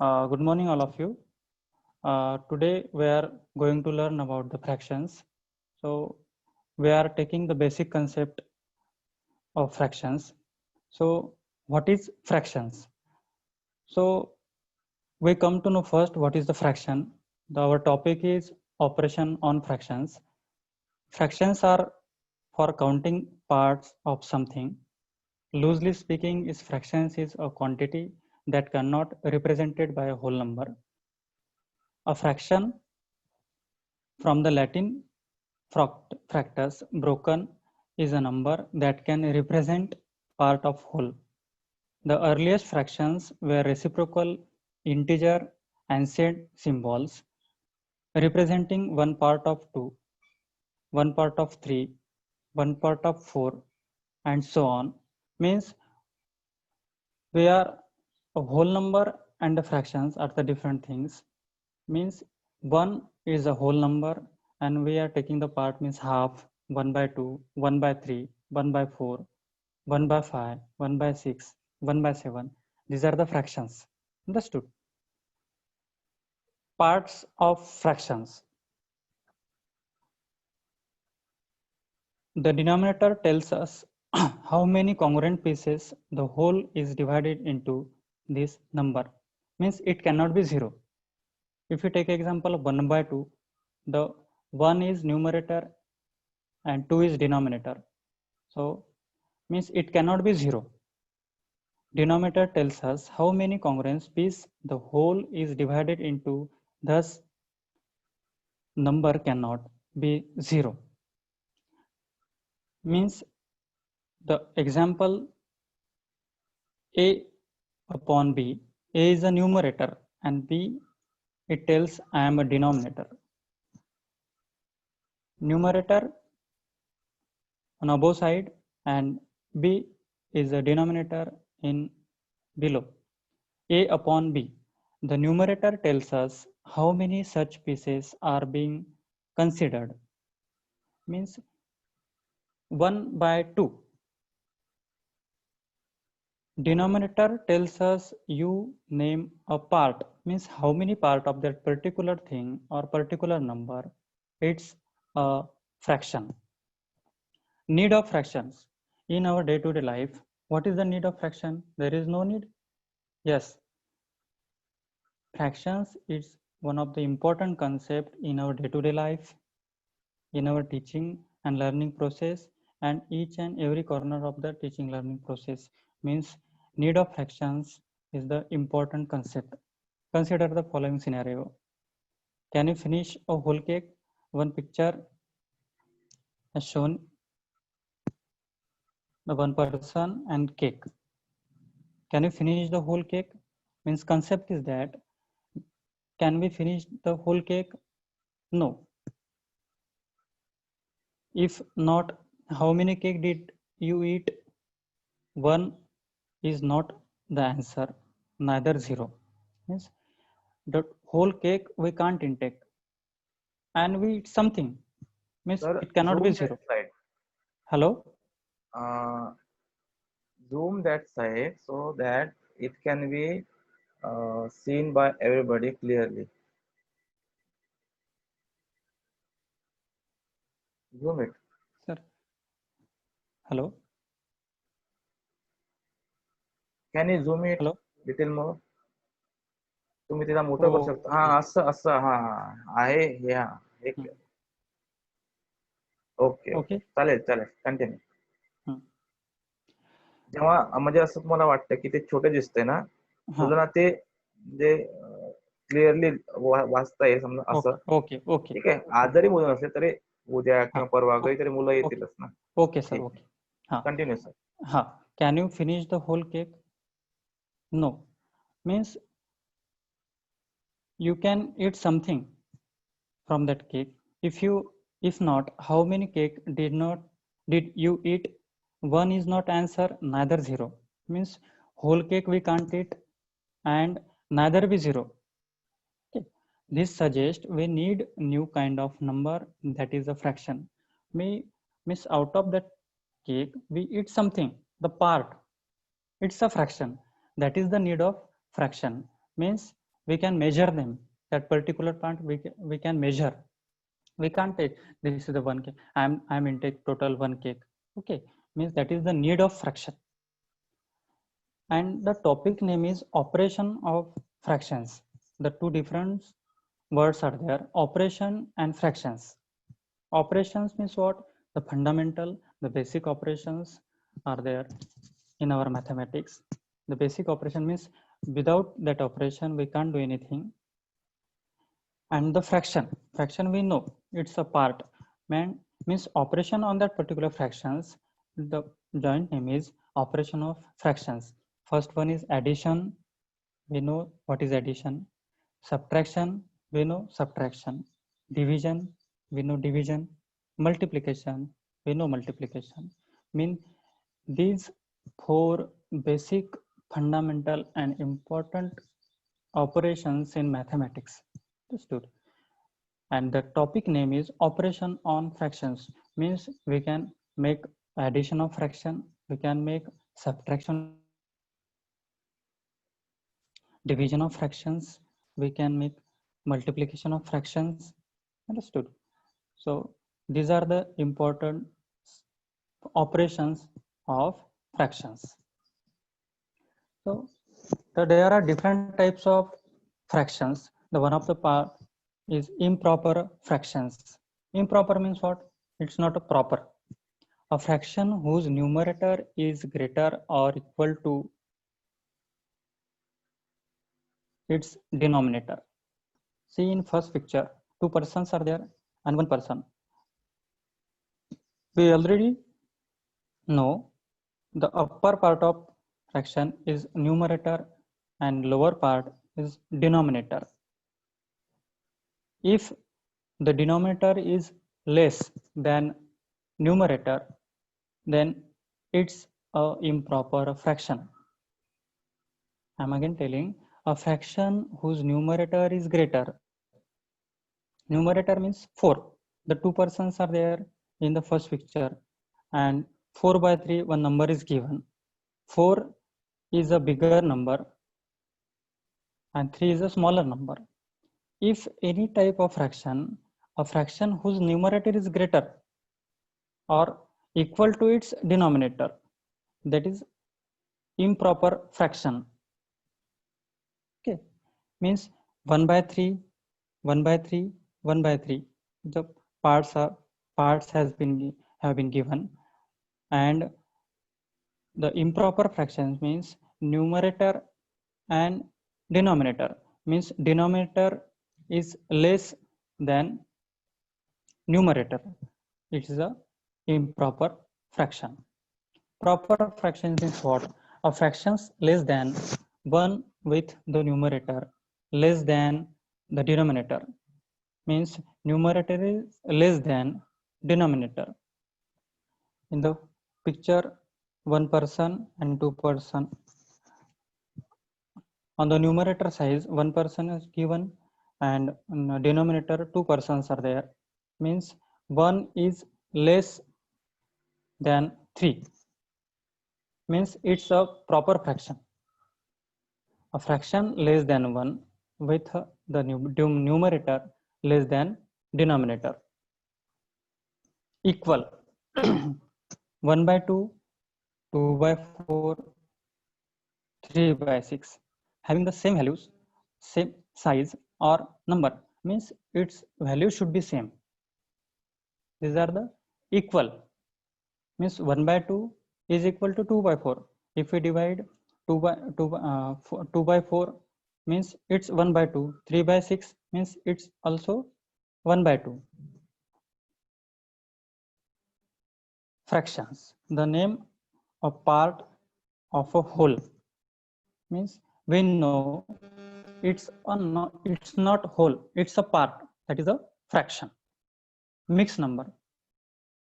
Good morning, all of you. Today we are going to learn about the fractions. So we are taking the basic concept of fractions. So what is fractions? So we come to know first what is the fraction. Our topic is operation on fractions. Fractions are for counting parts of something. Loosely speaking, is fractions is a quantity that cannot represented by a whole number. A fraction from the Latin fractus, broken, is a number that can represent part of whole. The earliest fractions were reciprocal integer ancient symbols representing one part of 2, one part of 3, one part of 4, and so on. Means we are a whole number and the fractions are the different things. Means 1 is a whole number and we are taking the part means half, 1 by 2, 1 by 3, 1 by 4, 1 by 5, 1 by 6, 1 by 7. These are the fractions. Understood? Parts of fractions. The denominator tells us how many congruent pieces the whole is divided into this number. Means it cannot be 0. If you take example of 1 by 2, the 1 is numerator and 2 is denominator. So means it cannot be 0. Denominator tells us how many congruent pieces the whole is divided into, thus number cannot be 0. Means the example A upon B, A is a numerator and B, it tells I am a denominator. Numerator on above side and B is a denominator in below. A upon B. The numerator tells us how many such pieces are being considered. Means 1 by 2. Denominator tells us you name a part. Means how many part of that particular thing or particular number. It's a fraction. Need of fractions. In our day-to-day life, what is the need of fraction? There is no need. Yes. Fractions is one of the important concept in our day-to-day life, in our teaching and learning process, and each and every corner of the teaching learning process. Means need of fractions is the important concept. Consider the following scenario. Can you finish a whole cake? One picture has shown the one person and cake. Can you finish the whole cake? Means concept is that can we finish the whole cake? No. If not, how many cake did you eat? One is not the answer, neither 0. Means the whole cake we can't intake and we eat something. Means Sir, it cannot be zoom 0. that side. Hello? Uh, Zoom that side so that it can be seen by everybody clearly. Zoom it. Sir. Hello? Can you zoom it Hello? little more? तुम्ही तिला मोठं करू शकता. Okay. हा असं असं हा आहे हे हा एक ओके ओके Okay. चालेल चालेल कंटिन्यू. Hmm. जेव्हा म्हणजे असं तुम्हाला वाटतं की ते छोटे दिसतंय ना, Ha. तुला ना ते म्हणजे क्लिअरली वाचता येईल समजा असं. Okay. Okay. ठीक आहे. आज जरी मुलं नसले तरी उद्या किंवा परवा Okay. तरी मुलं येतीलच ना. Okay, sir. ठीक. Okay. Ha. Continue sir. Ha. Can you finish the whole cake? No. Means you can eat something from that cake. If not, how many cake did you eat? One is not answer, neither 0. Means whole cake we can't eat and neither be 0. Okay. This suggests we need new kind of number, that is a fraction. Means out of that cake we eat something, the part, it's a fraction. That is the need of fraction. Means we can measure them. That particular plant we can measure. We can't take this is the 1 cake. I'm intake total 1 cake. Okay, means that is the need of fraction. And the topic name is operation of fractions. The two different words are there, operation and fractions. Operations means what? The fundamental, the basic operations are there in our mathematics. The basic operation means without that operation we can't do anything. And the fraction we know it's a part, means operation on that particular fractions. The joint name is operation of fractions. First one is addition, we know what is addition. Subtraction, we know subtraction. Division, we know division. Multiplication, we know multiplication. Mean these four basic, fundamental and important operations in mathematics. Understood? And the topic name is operation on fractions, means we can make addition of fraction, we can make subtraction, division of fractions, we can make multiplication of fractions. Understood? So these are the important operations of fractions. So there are different types of fractions. The one of the part is improper fractions. Improper means what? It's not a proper. A fraction whose numerator is greater or equal to its denominator. See in first picture, two persons are there and one person. We already know the upper part of fraction is numerator and lower part is denominator. If the denominator is less than numerator, then it's a improper fraction. I'm again telling, a fraction whose numerator is greater. Numerator means 4. The two persons are there in the first picture and 4 by 3 one number is given. 4 is a bigger number and 3 is a smaller number. If any type of fraction, a fraction whose numerator is greater or equal to its denominator, that is improper fraction. Okay, means 1 by 3, 1 by 3, 1 by 3. The parts have been given, and the improper fractions means numerator and denominator, means denominator is less than numerator. It is a improper fraction. Proper fractions is what? A fractions less than 1 with the numerator less than the denominator, means numerator is less than denominator. In the picture, one person and two person. On the numerator side, one person is given and on the denominator two persons are there, means 1 is less than 3, means it's a proper fraction. A fraction less than 1 with the numerator less than denominator. Equal 1 by 2, 2 by 4, 3 by 6. Having the same values, same size or number, means its value should be same. These are the equal, means 1 by 2 is equal to 2 by 4. If we divide 2 by 4 means it's 1 by 2. 3 by 6 means it's also 1 by 2. Fractions, the name of part of a whole, means we know it's not whole, it's a part, that is a fraction. Mixed number.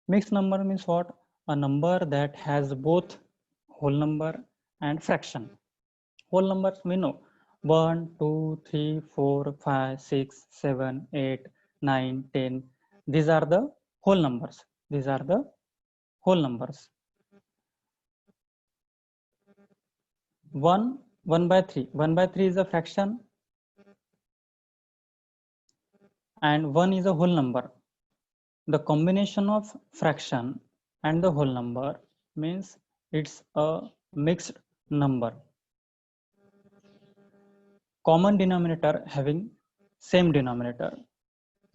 Mixed number means what? A number that has both whole number and fraction. Whole numbers we know 1, 2, 3, 4, 5, 6, 7, 8, 9, 10. These are the whole numbers. These are the whole numbers. 1 by 3. 1 by 3 is a fraction. and 1 is a whole number. The combination of fraction and the whole number means it's a mixed number. Common denominator having same denominator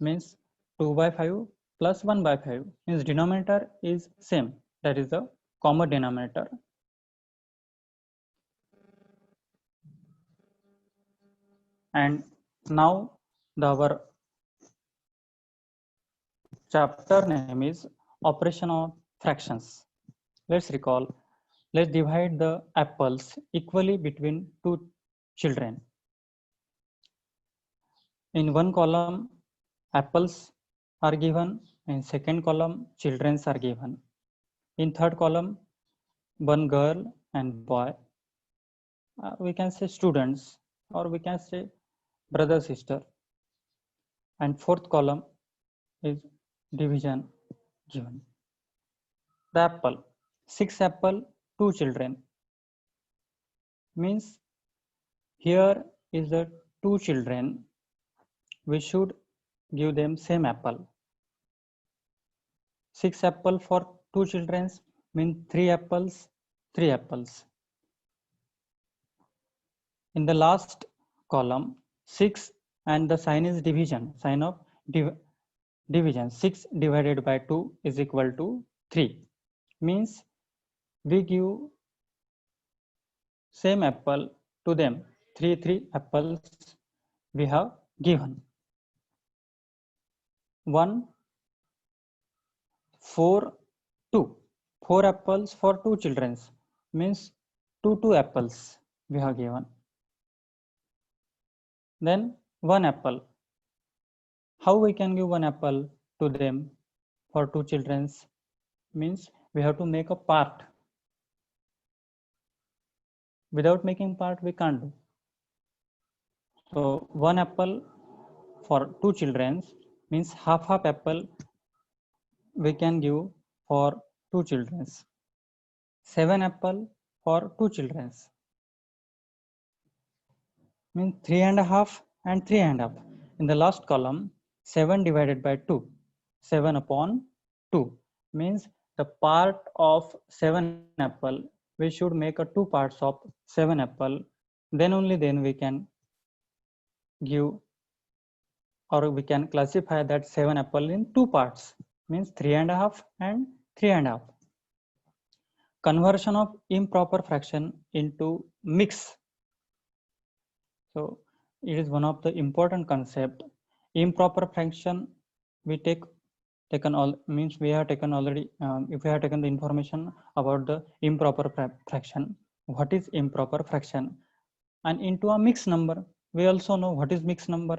means 2 by 5 plus 1 by 5 means denominator is same, that is the common denominator. And now our chapter name is operation of fractions. Let's recall, let's divide the apples equally between two children. In one column, apples are given. In second column, children are given. In third column, one girl and boy. We can say students, or we can say brother, sister. And fourth column is division given. The apple, 6 apple, 2 children. Means here is the 2 children. We should give them same apple. 6 apple for 2 children means 3 apples, 3 apples. In the last column, 6 and the sign is division, sign of division. 6 divided by 2 is equal to 3. Means we give same apple to them. 3 apples we have given. 1, 4, 2. 4 apples for 2 children means 2 apples we have given. Then 1 apple. How we can give 1 apple to them for 2 children? Means we have to make a part. Without making part, we can't do. So 1 apple for 2 children means half apple we can give for 2 children. 7 apple for 2 children means 3.5 and 3.5. In the last column, 7 divided by 2, 7 upon 2 means the part of 7 apple, we should make a 2 parts of 7 apple. Then only then we can give, or we can classify that 7 apple in 2 parts means 3.5 and 3.5. Conversion of improper fraction into mix. So it is one of the important concept. Improper fraction we taken all means we have taken already. If we have taken the information about the improper fraction, what is improper fraction, and into a mixed number, we also know what is mixed number.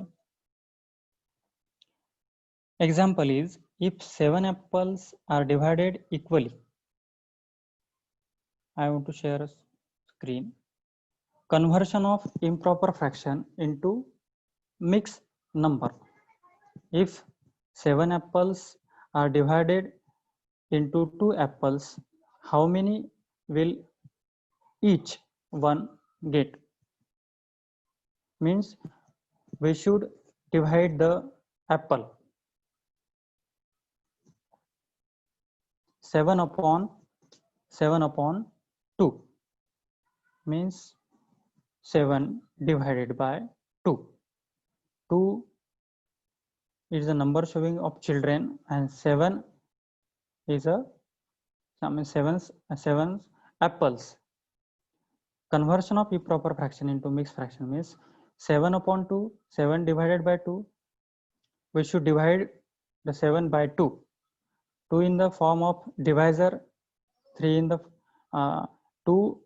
Example is, if 7 apples are divided equally. I want to share a screen. Conversion of improper fraction into mixed number. If 7 apples are divided into 2 apples, how many will each one get? Means we should divide the apple 7 upon 2 means 7 divided by 2. 2 is the number showing of children and 7 is seven apples. Conversion of improper fraction into mixed fraction means 7 upon 2, 7 divided by 2. We should divide the 7 by 2. 2 in the form of divisor, 3 in the 2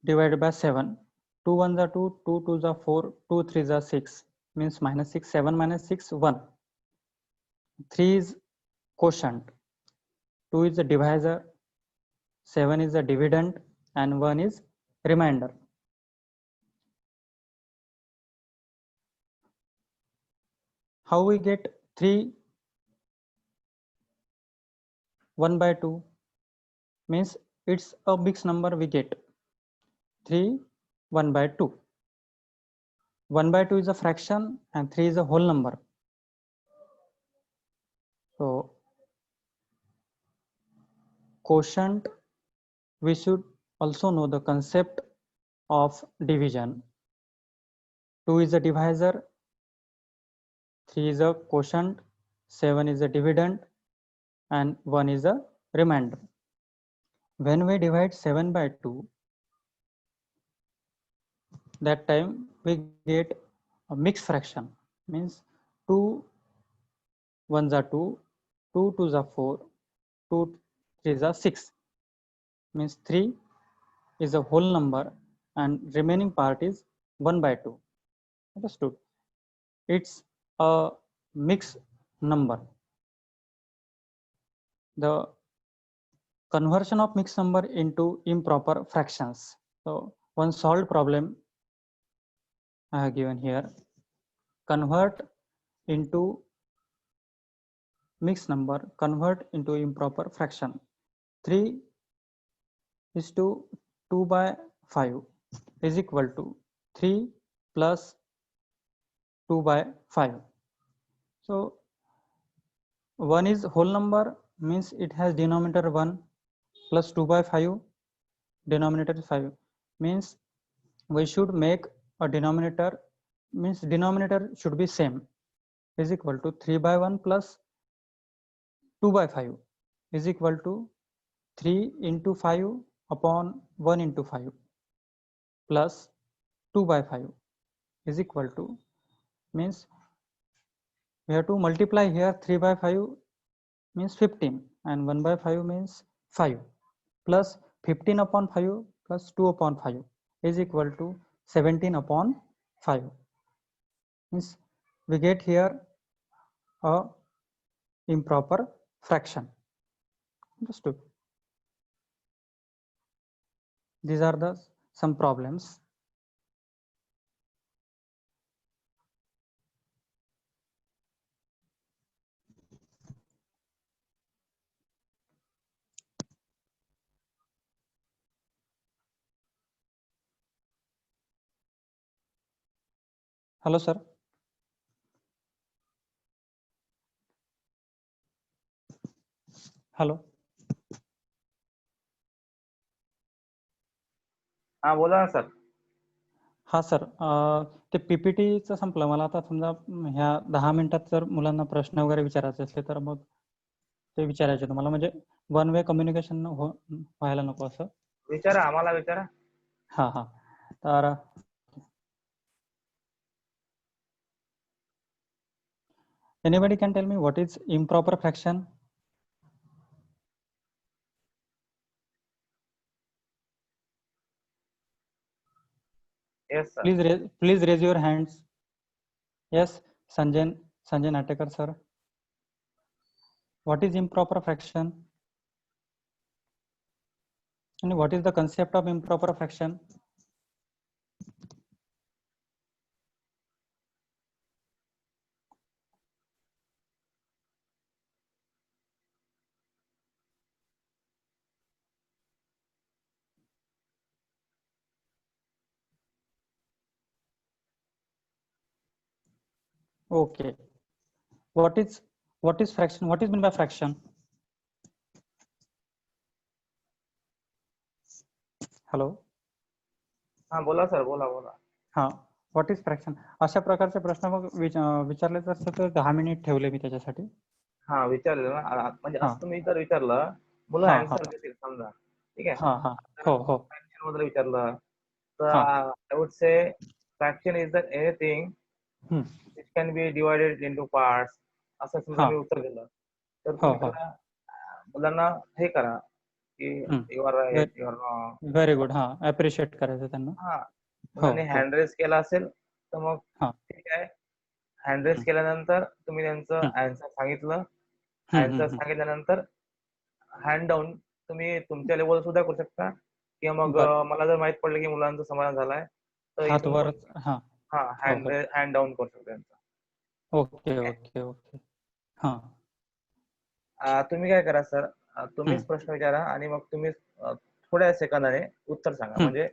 divided by 7. 2 1s are 2, 2 2s are 4, 2 3s are 6 means minus 6, 7 minus 6, 1. 3 is quotient, 2 is the divisor, 7 is the dividend, and 1 is remainder. How we get 3 1 by 2 means it's a mixed number we get 3 1 by 2. 1 by 2 is a fraction and 3 is a whole number. So quotient, we should also know the concept of division. 2 is a divisor, 3 is a quotient, 7 is a dividend, and 1 is a remainder. When we divide 7 by 2, that time we get a mixed fraction, means 2 1s are 2, 2 2s are 4, 2 3s are 6, means 3 is a whole number and remaining part is 1 by 2. Understood? It's a mixed number. The conversion of mixed number into improper fractions. So one solved problem I have given here. Convert into mixed number, convert into improper fraction. 3 is to 2 by 5 is equal to 3 plus 2 by 5. So 1 is whole number, means it has denominator 1 plus 2 by 5, denominator 5, means we should make a denominator, means denominator should be same, is equal to 3 by 1 plus 2 by 5 is equal to 3 into 5 upon 1 into 5 plus 2 by 5 is equal to, means we have to multiply here 3 by 5 means 15 and 1 by 5 means 5 plus 15 upon 5 plus 2 upon 5 is equal to 17 upon 5. Means we get here a improper fraction. Understood? These are the some problems. Hello, sir. Hello. हा बोला ना sir. हा sir, ते पीपीटीचं संपलं. मला आता समजा ह्या 10 मिनिटात जर मुलांना प्रश्न वगैरे विचारायचे असले तर मग ते विचारायचे तुम्हाला, म्हणजे वन वे कम्युनिकेशन व्हायला नको असं. विचारा, आम्हाला विचारा. हा हा. तर anybody can tell me what is improper fraction? Yes sir. Please raise your hands. Yes, Sanjay Natekar sir. What is improper fraction? And what is the concept of improper fraction? Okay. What is fraction? What is meant by fraction? Hello. हा बोला sir, बोला बोला. हा, what is fraction? अशा प्रकारचे प्रश्न मग विचारले तर 10 मिनिट ठेवले मी त्याच्यासाठी. हा विचारलं ना, म्हणजे हा असं तुम्ही जर विचारलं, मुलं हा आन्सर देतील समजा. ठीक आहे. हा हा. हो हो. फ्रॅक्शन बद्दल विचारलं तर हा. I would say fraction is the anything which can be divided into parts, असं समजा मी उत्तर दिलं तर हो तुम्ही हो. त्याला मुलांना हे करा की you are right, you are wrong. Very good. हा, अप्रिशिएट करायचं त्यांना. हा, हो मुलांनी हो. हँड रेस केला असेल तर मग हा. ठीक आहे. हँड रेस केल्यानंतर तुम्ही त्यांचं आन्सर सांगितलं. आन्सर सांगितल्यानंतर हँड डाऊन तुम्ही तुमच्या लेवल सुद्धा करू शकता, किंवा मग मला जर माहित पडलं की मुलांचं समाधान झालाय तर हात इथून वर. पण हा. हँड डाऊन करू शकतो त्यांचा. Okay okay okay. हा. तुम्ही काय करा सर, तुम्हीच प्रश्न विचारा आणि मग तुम्ही थोड्या सेकंदाने उत्तर सांगा. म्हणजे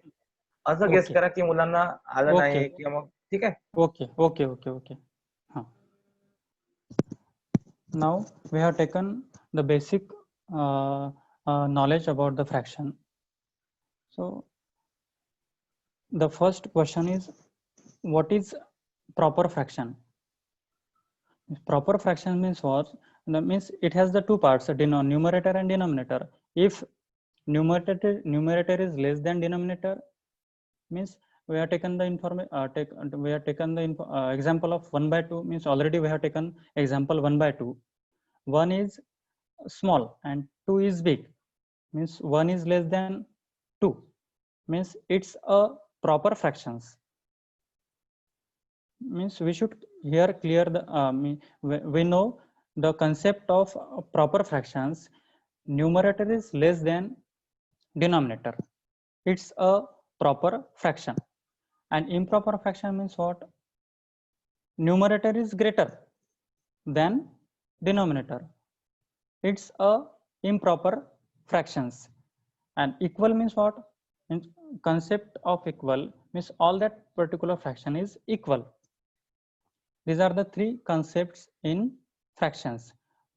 असं गेस करा की मुलांना आलं नाही किंवा मग ठीक आहे. Okay okay okay okay. हा. Now we have taken the basic knowledge about the fraction. So the first question is, what is proper fraction? Proper fraction means what? That means it has the two parts, numerator and denominator. If numerator is less than denominator, means we have taken the example of 1 by 2, means already we have taken example 1 by 2. 1 is small and 2 is big, means 1 is less than 2, means it's a proper fractions. Means we should here clear the we know the concept of proper fractions. Numerator is less than denominator, it's a proper fraction. And improper fraction means what? Numerator is greater than denominator, it's a improper fractions. And equal means what? Means concept of equal means all that particular fraction is equal. These are the three concepts in fractions: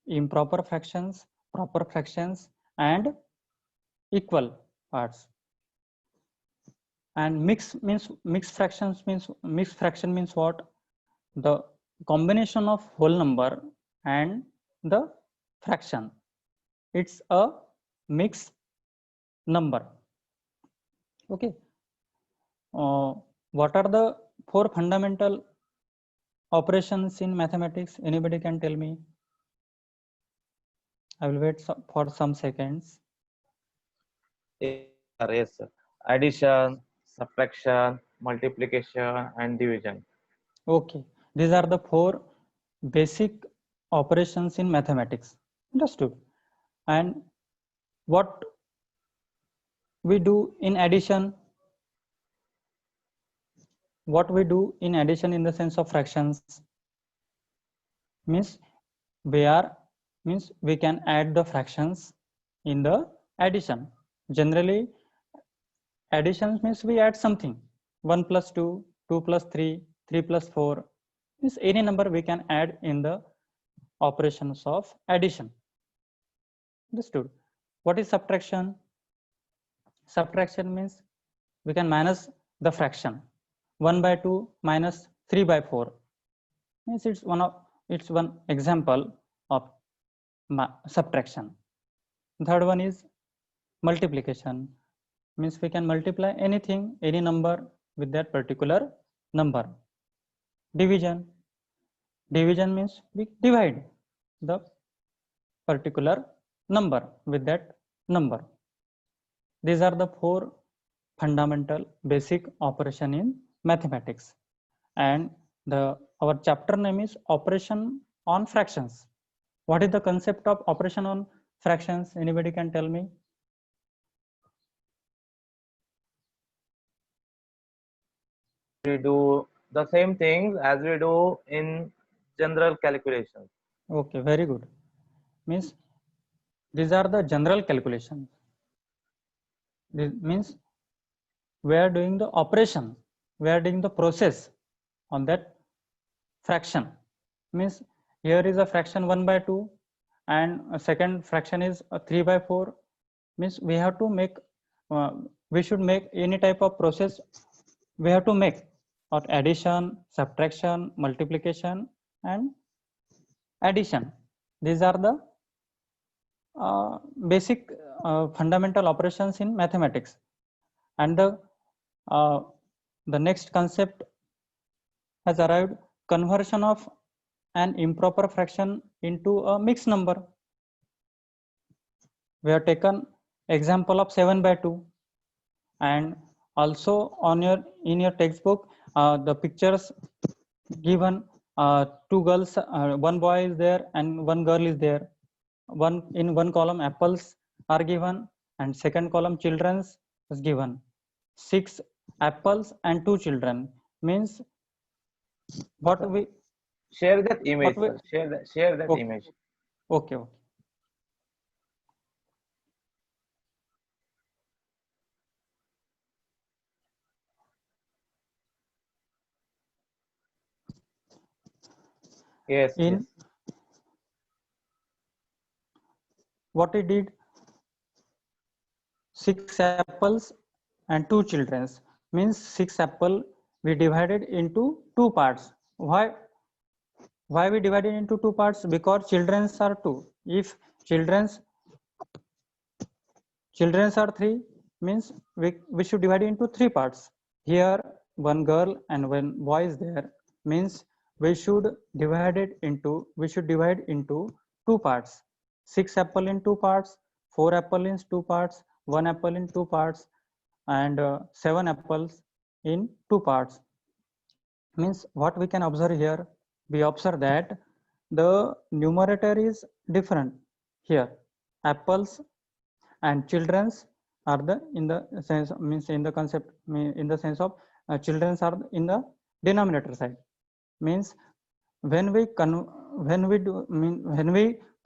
improper fractions, proper fractions, and equal parts. And mixed fraction means what? The combination of whole number and the fraction. It's a mixed number. Okay. What are the four fundamental operations in mathematics? Anybody can tell me? I will wait for some seconds. Yes, sir. Addition, subtraction, multiplication, and division. Okay, these are the four basic operations in mathematics. Understood? And what we do in addition? What we do in addition in the sense of fractions means we can add the fractions in the addition. Generally, addition means we add something. 1 plus 2, 2 plus 3, 3 plus 4 means any number we can add in the operations of addition. Understood? What is subtraction? Subtraction means we can minus the fraction. 1 by 2 minus 3 by 4 means it's one example of subtraction. Third one is multiplication, means we can multiply anything, any number with that particular number. Division means we divide the particular number with that number. These are the four fundamental basic operation in mathematics. And our chapter name is operation on fractions. What is the concept of operation on fractions? Anybody can tell me? We do the same things as we do in general calculations. Okay, very good. Means these are the general calculations. This means we are doing the operation, we are doing the process on that fraction. Means here is a fraction 1 by 2 and a second fraction is 3 by 4. Means we have to make we should make any type of process we have to make, or addition, subtraction, multiplication, and addition. These are the basic fundamental operations in mathematics. And the next concept has arrived: conversion of an improper fraction into a mixed number. We have taken example of 7 by 2, and also in your textbook the pictures given, two girls, one boy is there and one girl is there. In one column apples are given and second column children's is given. 6 apples and 2 children, means what we Share that image, we, sir. Share that okay, image. okay. Yes, In yes. what we did, 6 apples and 2 children, means 6 apple we divided into 2 parts. Why we divided into 2 parts? Because children are 2. If children are 3, means we should divide it into 3 parts. Here one girl and one boy is there, means we should divide into 2 parts. 6 apple in 2 parts, 4 apple in 2 parts, 1 apple in 2 parts, and 7 apples in 2 parts. Means what we can observe here, we observe that the numerator is different here. Apples and children's are the in the sense, means in the concept, in the sense of children's are in the denominator side. Means when we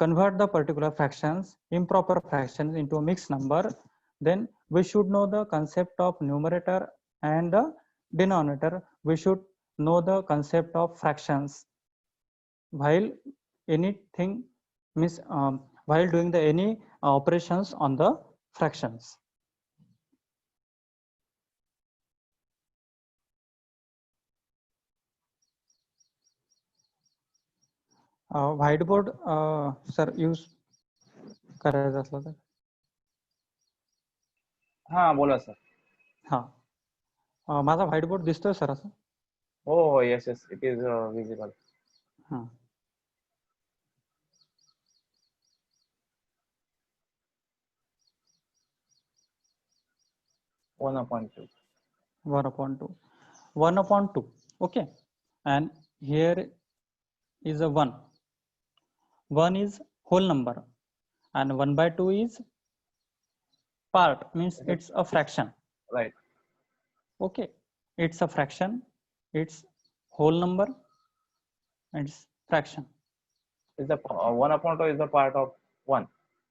convert the particular fractions, improper fractions, into a mixed number, then we should know the concept of numerator and the denominator. We should know the concept of fractions while anything, means while doing the any operations on the fractions. Whiteboard sir use करायचं असलं तर. हा बोला sir. हा माझा व्हाईटबोर्ड दिसतोय sir असं? हो yes yes, it is visible. हा 1/2. 1/2. Okay, and here is a 1. 1 is whole number and 1/2 is part, means it's a fraction. Right. Okay, it's a fraction, it's whole number and it's fraction. Is the 1/2 is the part of 1?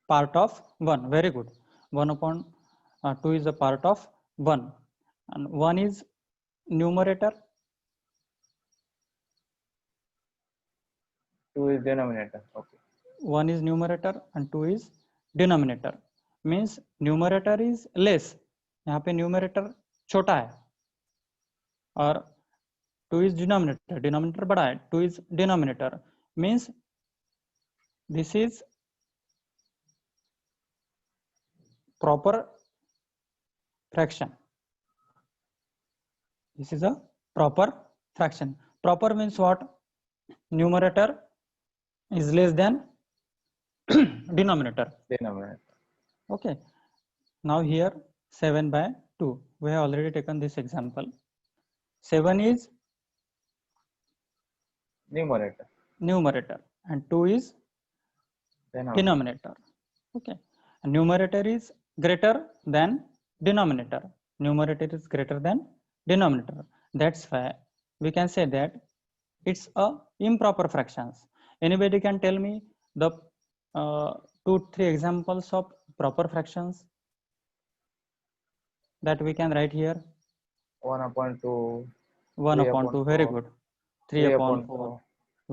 Part of 1, very good. 1/2 is a part of 1, and 1 is numerator, 2 is denominator. Okay. 1 is numerator and 2 is denominator. Means numerator is less, यहाँ पे numerator छोटा है, और 2 is denominator, denominator बड़ा है, 2 is denominator. Means this is proper fraction. This is a proper fraction. Proper means what? Numerator is less than denominator. Okay. Now here 7/2. We have already taken this example. 7 is numerator and 2 is denominator. Okay. And numerator is greater than denominator. Numerator is greater than denominator. That's why we can say that it's a improper fractions. Anybody can tell me the 2-3 examples of proper fractions that we can write here? 1/2. 1/2, very good. 3/4,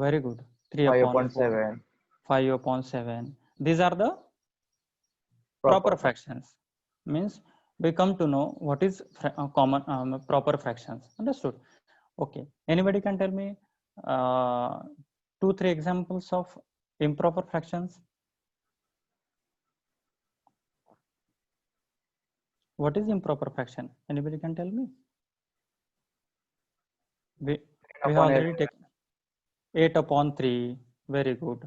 very good. 3/4, 5/7. These are the proper fractions. Means we come to know what is common proper fractions. Understood? Okay. Anybody can tell me 2-3 examples of improper fractions? What is improper fraction? Anybody can tell me? We have already taken 8/3, very good.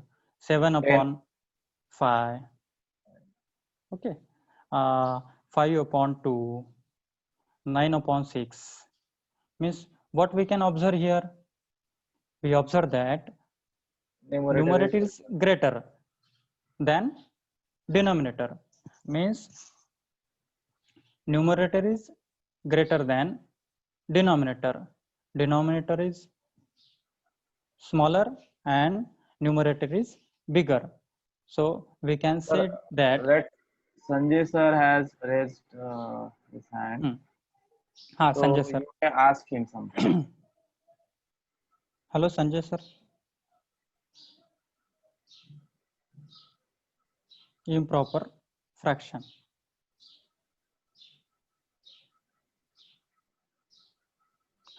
7/5, okay. 5/2, 9/6. Means what we can observe here? We observe that numerator is greater than denominator. Means numerator is greater than denominator. Denominator is smaller and numerator is bigger. So we can say that Sanjay sir has raised his hand. So Sanjay sir, you can ask him something. Hello Sanjay sir. improper fraction.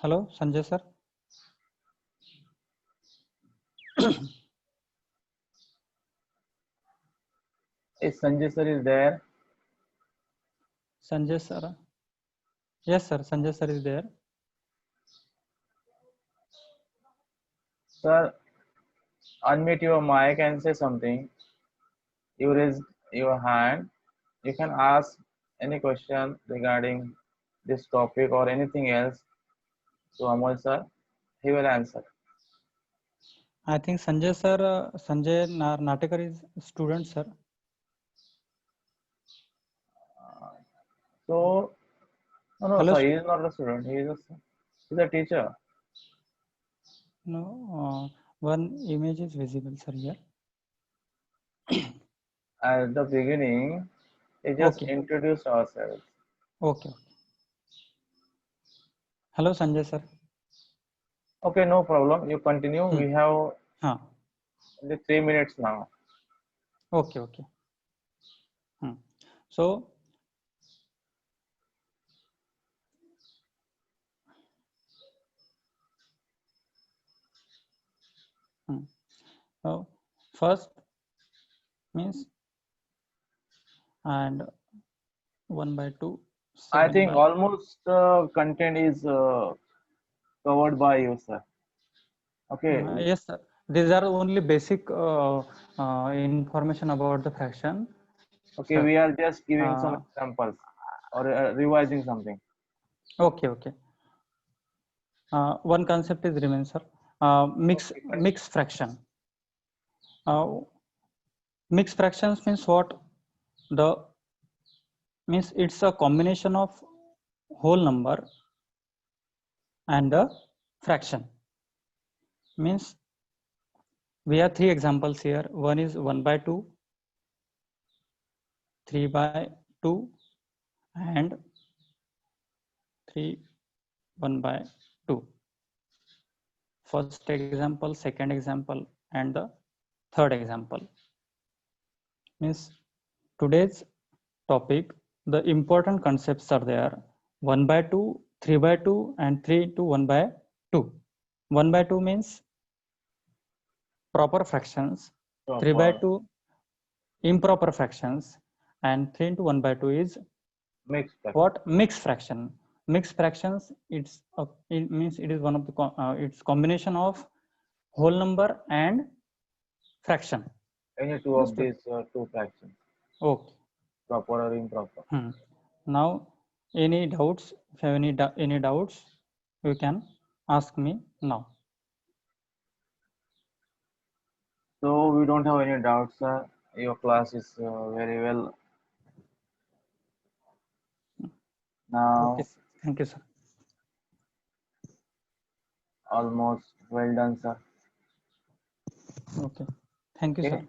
Hello, Sanjay sir. Is Sanjay sir is there? Sanjay sir. Yes, sir. Sanjay sir is there. Sir, unmute your mic and say something. You raise your hand. You can ask any question regarding this topic or anything else to Amol sir. He will answer. I think Sanjay sir, Sanjay Natekar is student, sir. So, no, Hello, sir, he is not a student. He's a teacher. No, one image is visible, sir, here. At the beginning, he just Okay. introduced ourselves. Okay. Hello, Sanjay sir. Okay, no problem. You continue. We have only 3 minutes now. Okay. So, first means and 1/2. I think almost content is covered by you, sir. Okay. Yes, sir. These are only basic information about the fraction. Okay, Sir. we are just giving some examples or revising something. Okay. One concept is remain, sir. Mixed fraction. Mixed fractions means what? Means it's a combination of whole number and the fraction. Means we have 3 examples here. One is 1/2, 3/2, and 3 1/2. First example, second example, and the third example. Means today's topic, the important concepts are there: 1/2, 3/2, and 3 to 1/2. 1/2 means proper fractions, 3/2 improper fractions, and 3 into 1/2 is mixed fraction. What? Mixed fraction. Mixed fractions, it means it is one of the it's combination of whole number and fraction. Any two of these two fractions. Okay. Proper or improper. Now, any doubts? If you have any doubts, you can ask me now. So we don't have any doubts, sir. Your class is very well. Now, okay. Thank you, sir. Almost well done, sir. Okay. Thank you, sir.